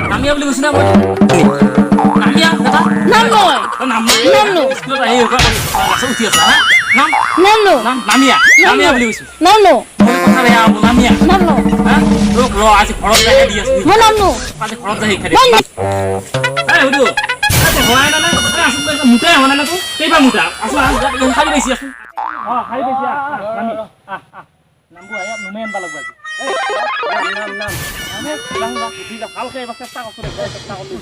Namia beli mesin apa? Namia kata? Namno. Namno. Sekolah ayo kok langsung dia sana. Namno. Namia. Namia beli mesin. Namno. Boleh pasar ya bu Namia. Namno. Hah? Lo asik khorot dah dia. Namno. Asik khorot dah dia. Udah. Aku mulai nana. Asuk muda yang mana tu? Tiba muda. Asuk yang kali besi asuk. Oh kali besi ya. Nami. Nambu ayam lumayan balak baju. Nam. Lang tidak hal kayak pasal tak aku dah tak aku tu.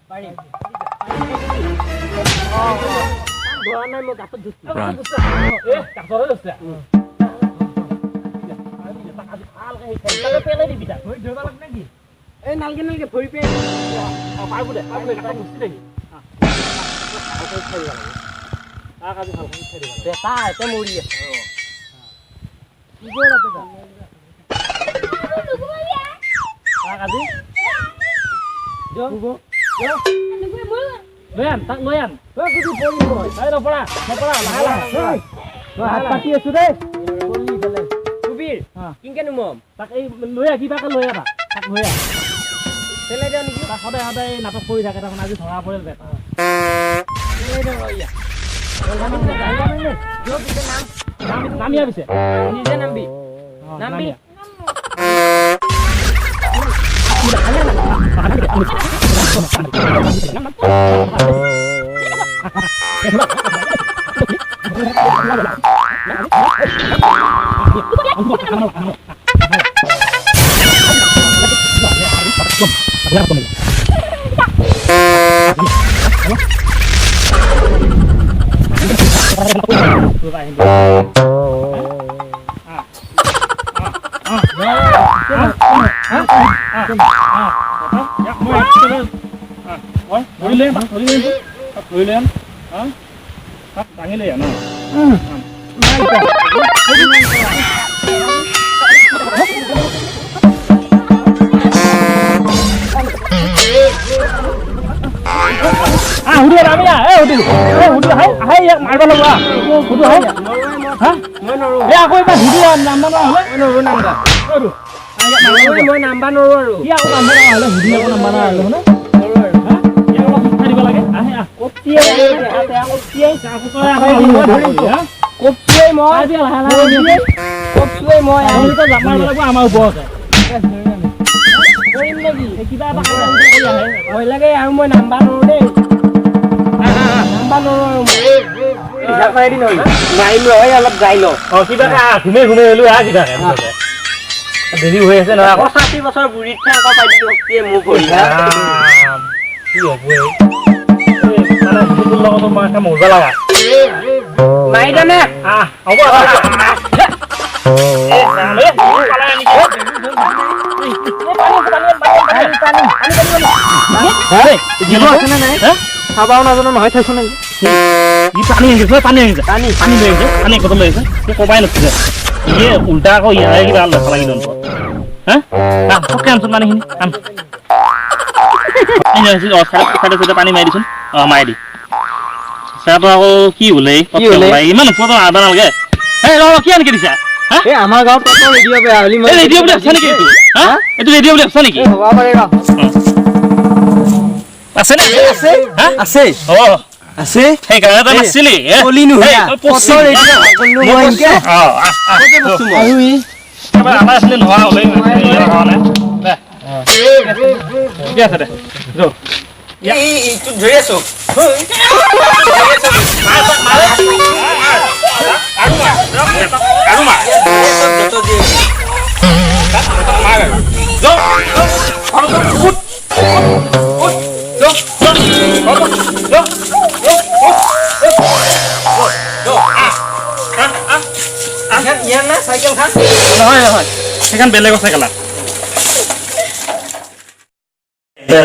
Parim. Doanan mau dapat dus. Tak sorot dus. Tak ada hal kayak kita pele di bidang. Dua balak lagi. Nalge phori pe. Paru deh. Kata mesti lagi. Aku phori lagi. Tak ada hal kayak phori lagi. Beta itu muri ya. Ibu lah beta. Tak ada. Jo. Loyan, tak loyan. Aku di poli boy. Ayo pora. Lah. Hat pati sudah. Poli bale. Subir. Kingkan umum. Tak loya kita kan loya Pak. Tak loya. Sele dia ni. Tak ada napak poli dah kita nak thora poli bet. Sele dia loya. Jo kita nam ya bisa. Ni dia nambi. Thổi lên. Đánh cái liền này. Udah rame ya? Udah hai yang main bola gua. Udah hai. Hah? Ya aku itu udah nambah lah. Nambah. Aduh. Ayo mau nambah noro. Iya aku nambah lah. Udah aku nambah lah. Kopie aku mau yang itu lama aku mau bos lagi kita apa lagi yang mau nambah deh siapa ini main lo ya lep gain lo kita gume lu ya kita jadi gue sen aku 60 বছর বুড়িটা কো পাই দিও মু কই কি হবে mana betul lo to maka mau bala main dah ne apa ulta kok ya kita lagi nonton kan sunan ini ini sih sudah pani mai disun mai di saya tuh aku kiule gimana foto ada nalge lo kian ke disa আমার গাঁৱত কত radio বে আলি মই radio বলে আছে নেকি এটো radio বলে আছে নেকি হবা পারেগা আছে না আছে আছে এই গাঁৱত নাছিলি কলিনু কত ৰেডিও কলনু মইকে কতে বস্তু মই আই আমাৰ আসলে নোৱা হলে কি আছে দে যো এই তুই ধৰি আছো ইয়াৰ না চাইকেলখন নহয় নহয় সেইখন বেলেগৰ চাইকেল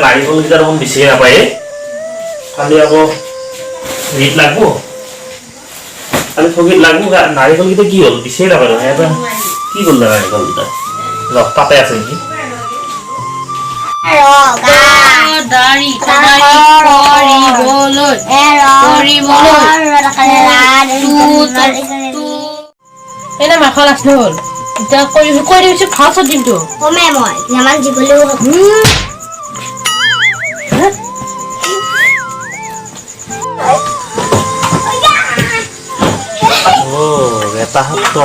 নাৰিকল কেইটা দেখোন বিচাৰি নাপায় খালি আকৌ ৰিট লাগব খালি ঠগিত লাগব নাৰিকল কেইটা কি হ'ল বিচাৰি নাপায় এটা কি কৰিলে নাৰিকল কেইটা ৰখ তাতে আছে নেকি এনে মাখল আসলে হল এতিয়া কৰি দিছো খাওছ দিনটো কমে মই যিমান যিকলেও এটা হাত